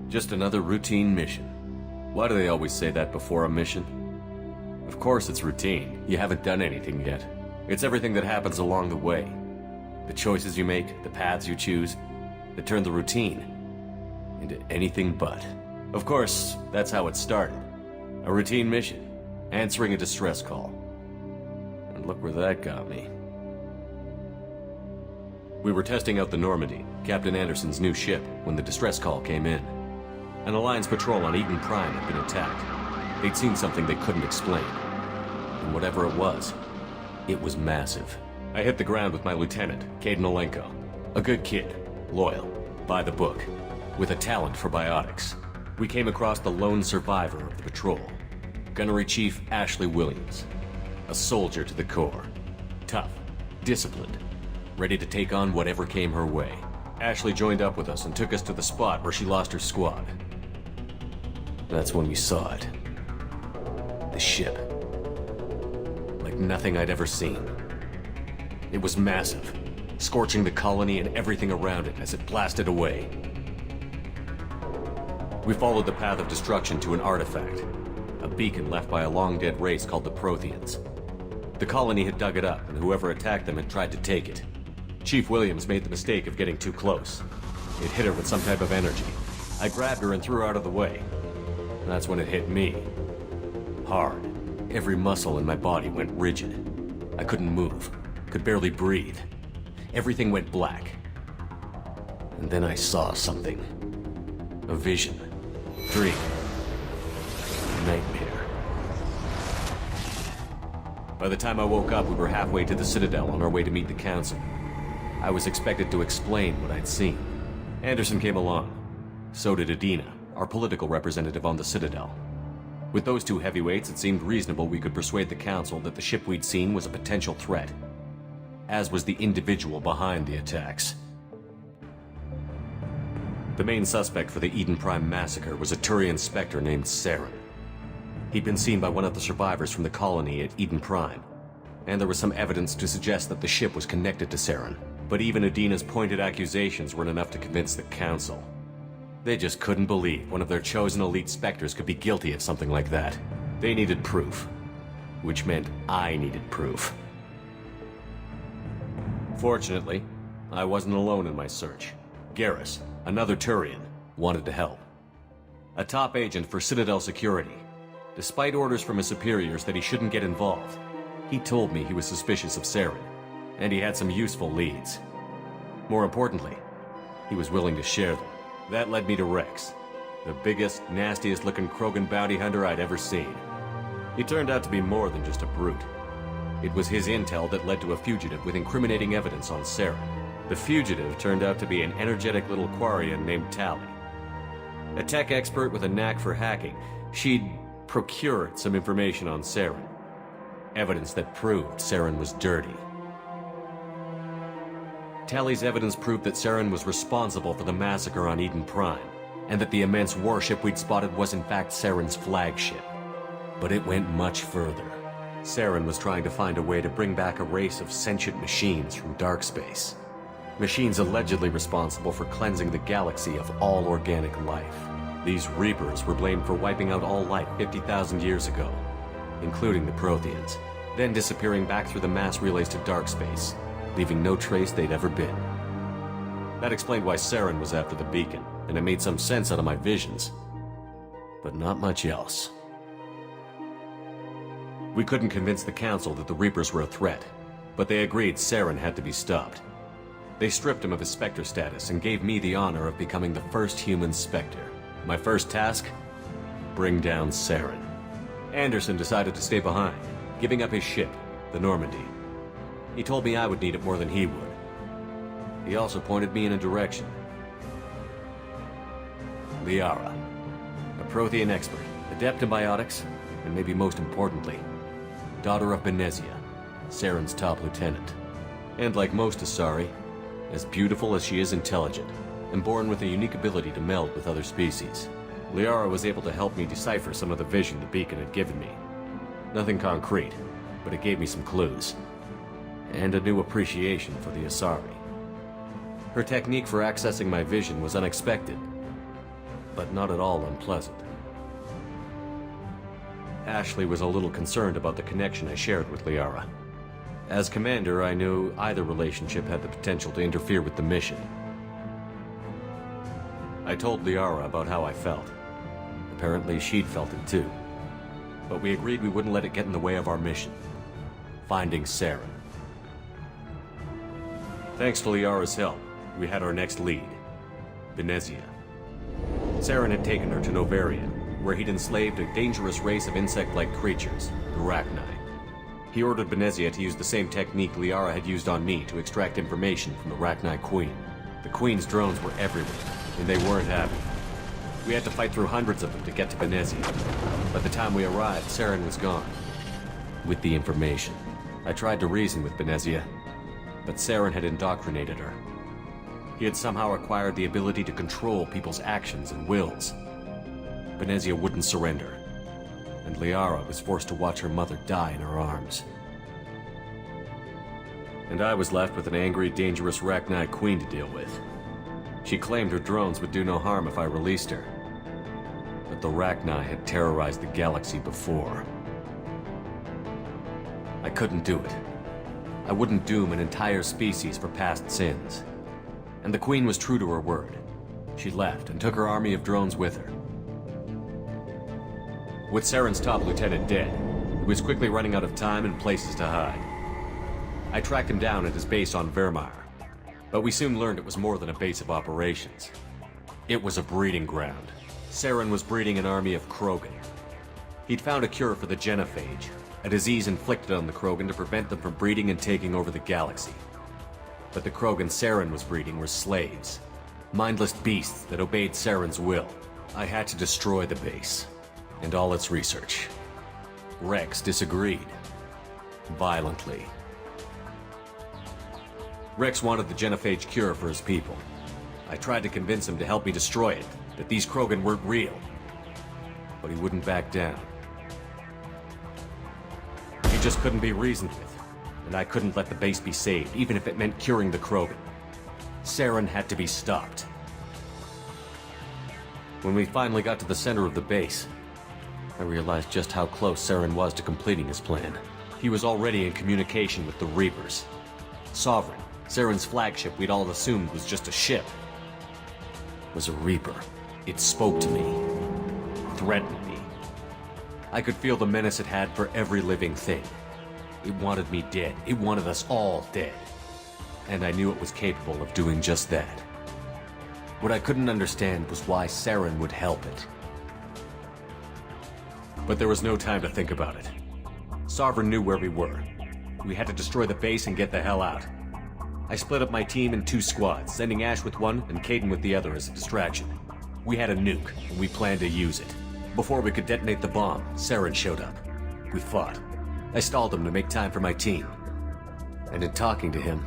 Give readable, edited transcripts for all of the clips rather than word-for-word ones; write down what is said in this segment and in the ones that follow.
Just another routine mission. Why do they always say that before a mission? Of course it's routine. You haven't done anything yet. It's everything that happens along the way. The choices you make, the paths you choose, that turn the routine into anything but. Of course, that's how it started. A routine mission, answering a distress call. And look where that got me. We were testing out the Normandy, Captain Anderson's new ship, when the distress call came in. An Alliance patrol on Eden Prime had been attacked. They'd seen something they couldn't explain. And whatever it was massive. I hit the ground with my lieutenant, Caden Olenko. A good kid, loyal, by the book, with a talent for biotics. We came across the lone survivor of the patrol, Gunnery Chief Ashley Williams. A soldier to the core. Tough, disciplined, ready to take on whatever came her way. Ashley joined up with us and took us to the spot where she lost her squad. That's when we saw it. The ship. Like nothing I'd ever seen. It was massive, scorching the colony and everything around it as it blasted away. We followed the path of destruction to an artifact, a beacon left by a long-dead race called the Protheans. The colony had dug it up, and whoever attacked them had tried to take it. Chief Williams made the mistake of getting too close. It hit her with some type of energy. I grabbed her and threw her out of the way. And that's when it hit me. Hard. Every muscle in my body went rigid. I couldn't move. Could barely breathe. Everything went black. And then I saw something. A vision. Dream. Nightmare. By the time I woke up, we were halfway to the Citadel on our way to meet the Council. I was expected to explain what I'd seen. Anderson came along. So did Adina, our political representative on the Citadel. With those two heavyweights, it seemed reasonable we could persuade the Council that the ship we'd seen was a potential threat. As was the individual behind the attacks. The main suspect for the Eden Prime massacre was a Turian Spectre named Saren. He'd been seen by one of the survivors from the colony at Eden Prime, and there was some evidence to suggest that the ship was connected to Saren. But even Adina's pointed accusations weren't enough to convince the Council. They just couldn't believe one of their chosen elite Spectres could be guilty of something like that. They needed proof. Which meant I needed proof. Fortunately, I wasn't alone in my search. Garrus, another Turian, wanted to help. A top agent for Citadel Security. Despite orders from his superiors that he shouldn't get involved, he told me he was suspicious of Saren, and he had some useful leads. More importantly, he was willing to share them. That led me to Rex, the biggest, nastiest looking Krogan bounty hunter I'd ever seen. He turned out to be more than just a brute. It was his intel that led to a fugitive with incriminating evidence on Saren. The fugitive turned out to be an energetic little Quarian named Tally. A tech expert with a knack for hacking, she'd procured some information on Saren. Evidence that proved Saren was dirty. Tally's evidence proved that Saren was responsible for the massacre on Eden Prime, and that the immense warship we'd spotted was in fact Saren's flagship. But it went much further. Saren was trying to find a way to bring back a race of sentient machines from dark space. Machines allegedly responsible for cleansing the galaxy of all organic life. These Reapers were blamed for wiping out all life 50,000 years ago, including the Protheans, then disappearing back through the mass relays to dark space, leaving no trace they'd ever been. That explained why Saren was after the beacon, and it made some sense out of my visions. But not much else. We couldn't convince the Council that the Reapers were a threat, but they agreed Saren had to be stopped. They stripped him of his Spectre status and gave me the honor of becoming the first human Spectre. My first task? Bring down Saren. Anderson decided to stay behind, giving up his ship, the Normandy. He told me I would need it more than he would. He also pointed me in a direction. Liara, a Prothean expert, adept in biotics, and maybe most importantly, daughter of Benezia, Saren's top lieutenant. And like most Asari, as beautiful as she is intelligent, and born with a unique ability to meld with other species. Liara was able to help me decipher some of the vision the beacon had given me. Nothing concrete, but it gave me some clues. And a new appreciation for the Asari. Her technique for accessing my vision was unexpected, but not at all unpleasant. Ashley was a little concerned about the connection I shared with Liara. As commander, I knew either relationship had the potential to interfere with the mission. I told Liara about how I felt. Apparently, she'd felt it too. But we agreed we wouldn't let it get in the way of our mission. Finding Saren. Thanks to Liara's help, we had our next lead. Venezia. Saren had taken her to Novaria, where he'd enslaved a dangerous race of insect-like creatures, the Rachni. He ordered Venezia to use the same technique Liara had used on me to extract information from the Rachni Queen. The Queen's drones were everywhere, and they weren't happy. We had to fight through hundreds of them to get to Venezia. By the time we arrived, Saren was gone. With the information, I tried to reason with Venezia, but Saren had indoctrinated her. He had somehow acquired the ability to control people's actions and wills. Venezia wouldn't surrender, and Liara was forced to watch her mother die in her arms. And I was left with an angry, dangerous Rachni Queen to deal with. She claimed her drones would do no harm if I released her. But the Rachni had terrorized the galaxy before. I couldn't do it. I wouldn't doom an entire species for past sins. And the Queen was true to her word. She left and took her army of drones with her. With Saren's top lieutenant dead, he was quickly running out of time and places to hide. I tracked him down at his base on Vermeer, but we soon learned it was more than a base of operations. It was a breeding ground. Saren was breeding an army of Krogan. He'd found a cure for the genophage, a disease inflicted on the Krogan to prevent them from breeding and taking over the galaxy. But the Krogan Saren was breeding were slaves, mindless beasts that obeyed Saren's will. I had to destroy the base, and all its research. Rex disagreed. Violently. Rex wanted the genophage cure for his people. I tried to convince him to help me destroy it, that these Krogan weren't real. But he wouldn't back down. He just couldn't be reasoned with, and I couldn't let the base be saved, even if it meant curing the Krogan. Saren had to be stopped. When we finally got to the center of the base, I realized just how close Saren was to completing his plan. He was already in communication with the Reapers. Sovereign, Saren's flagship we'd all assumed was just a ship, was a Reaper. It spoke to me, threatened me. I could feel the menace it had for every living thing. It wanted me dead. It wanted us all dead. And I knew it was capable of doing just that. What I couldn't understand was why Saren would help it. But there was no time to think about it. Sovereign knew where we were. We had to destroy the base and get the hell out. I split up my team in 2 squads, sending Ash with one and Caden with the other as a distraction. We had a nuke, and we planned to use it. Before we could detonate the bomb, Saren showed up. We fought. I stalled him to make time for my team. And in talking to him,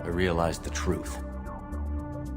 I realized the truth.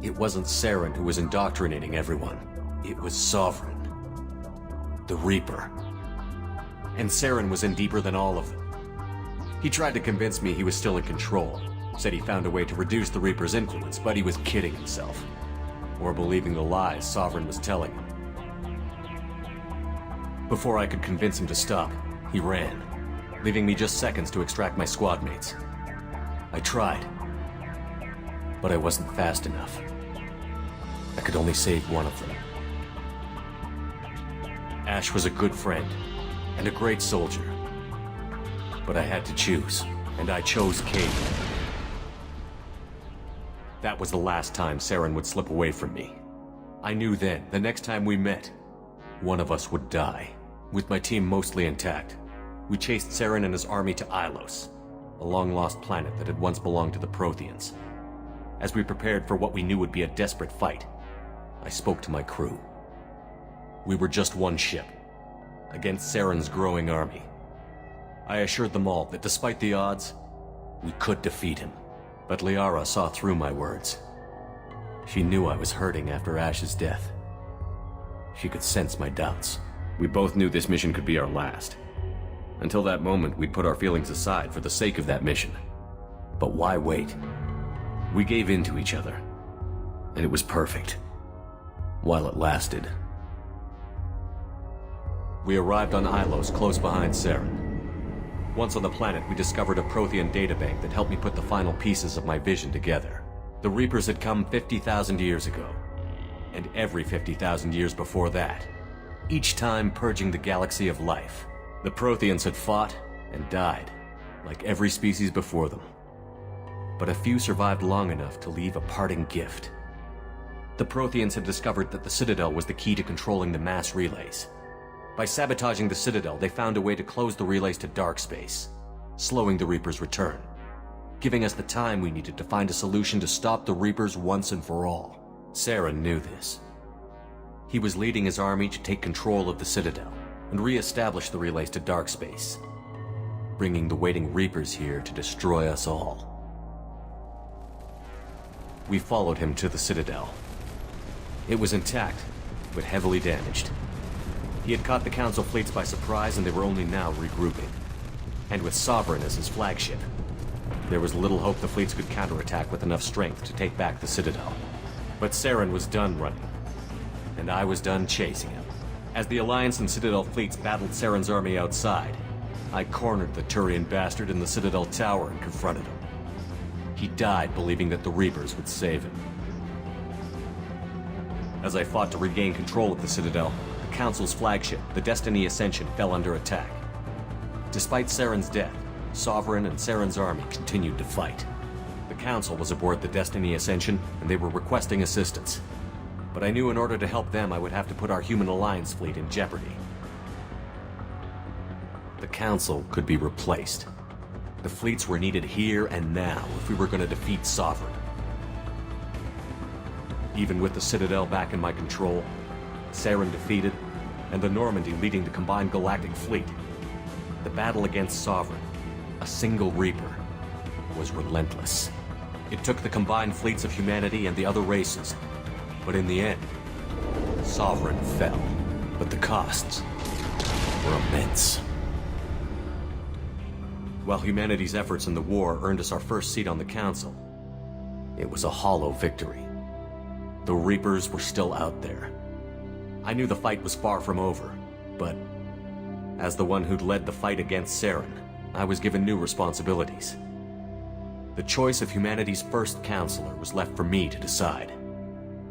It wasn't Saren who was indoctrinating everyone. It was Sovereign. The Reaper. And Saren was in deeper than all of them. He tried to convince me he was still in control. Said he found a way to reduce the Reaper's influence, but he was kidding himself. Or believing the lies Sovereign was telling him. Before I could convince him to stop, he ran, leaving me just seconds to extract my squad mates. I tried, but I wasn't fast enough. I could only save one of them. Ash was a good friend, and a great soldier. But I had to choose, and I chose Caden. That was the last time Saren would slip away from me. I knew then, the next time we met, one of us would die. With my team mostly intact, we chased Saren and his army to Ilos, a long-lost planet that had once belonged to the Protheans. As we prepared for what we knew would be a desperate fight, I spoke to my crew. We were just one ship, against Saren's growing army. I assured them all that despite the odds, we could defeat him. But Liara saw through my words. She knew I was hurting after Ash's death. She could sense my doubts. We both knew this mission could be our last. Until that moment, we'd put our feelings aside for the sake of that mission. But why wait? We gave in to each other, and it was perfect. while it lasted. We arrived on Ilos, close behind Saren. Once on the planet, we discovered a Prothean databank that helped me put the final pieces of my vision together. The Reapers had come 50,000 years ago, and every 50,000 years before that, each time purging the galaxy of life. The Protheans had fought and died, like every species before them. But a few survived long enough to leave a parting gift. The Protheans had discovered that the Citadel was the key to controlling the mass relays. By sabotaging the Citadel, they found a way to close the relays to dark space, slowing the Reapers' return, giving us the time we needed to find a solution to stop the Reapers once and for all. Saren knew this. He was leading his army to take control of the Citadel and re-establish the relays to dark space, bringing the waiting Reapers here to destroy us all. We followed him to the Citadel. It was intact, but heavily damaged. He had caught the Council fleets by surprise, and they were only now regrouping. And with Sovereign as his flagship, there was little hope the fleets could counterattack with enough strength to take back the Citadel. But Saren was done running, and I was done chasing him. As the Alliance and Citadel fleets battled Saren's army outside, I cornered the Turian bastard in the Citadel tower and confronted him. He died believing that the Reapers would save him. As I fought to regain control of the Citadel, the Council's flagship, the Destiny Ascension, fell under attack. Despite Saren's death, Sovereign and Saren's army continued to fight. The Council was aboard the Destiny Ascension, and they were requesting assistance. But I knew in order to help them, I would have to put our human Alliance fleet in jeopardy. The Council could be replaced. The fleets were needed here and now if we were going to defeat Sovereign. Even with the Citadel back in my control, Saren defeated, and the Normandy leading the combined galactic fleet, the battle against Sovereign, a single Reaper, was relentless. It took the combined fleets of humanity and the other races, but in the end, Sovereign fell. But the costs were immense. While humanity's efforts in the war earned us our first seat on the Council, it was a hollow victory. The Reapers were still out there. I knew the fight was far from over, but as the one who'd led the fight against Saren, I was given new responsibilities. The choice of humanity's first counselor was left for me to decide.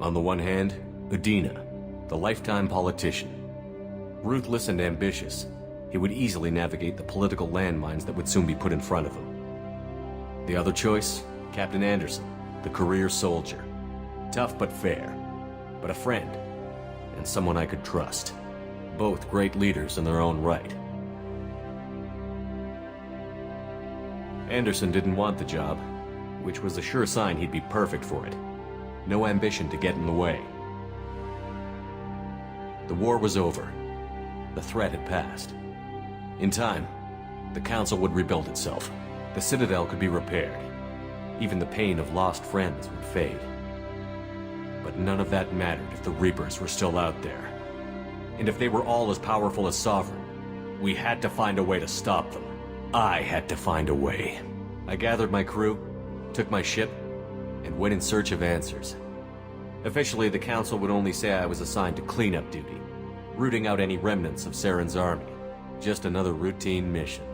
On the one hand, Udina, the lifetime politician. Ruthless and ambitious, he would easily navigate the political landmines that would soon be put in front of him. The other choice, Captain Anderson, the career soldier. Tough but fair, but a friend, and someone I could trust. Both great leaders in their own right. Anderson didn't want the job, which was a sure sign he'd be perfect for it. No ambition to get in the way. The war was over. The threat had passed. In time, the Council would rebuild itself. The Citadel could be repaired. Even the pain of lost friends would fade. But none of that mattered if the Reapers were still out there. And if they were all as powerful as Sovereign, we had to find a way to stop them. I had to find a way. I gathered my crew, took my ship, and went in search of answers. Officially, the Council would only say I was assigned to cleanup duty, rooting out any remnants of Saren's army. Just another routine mission.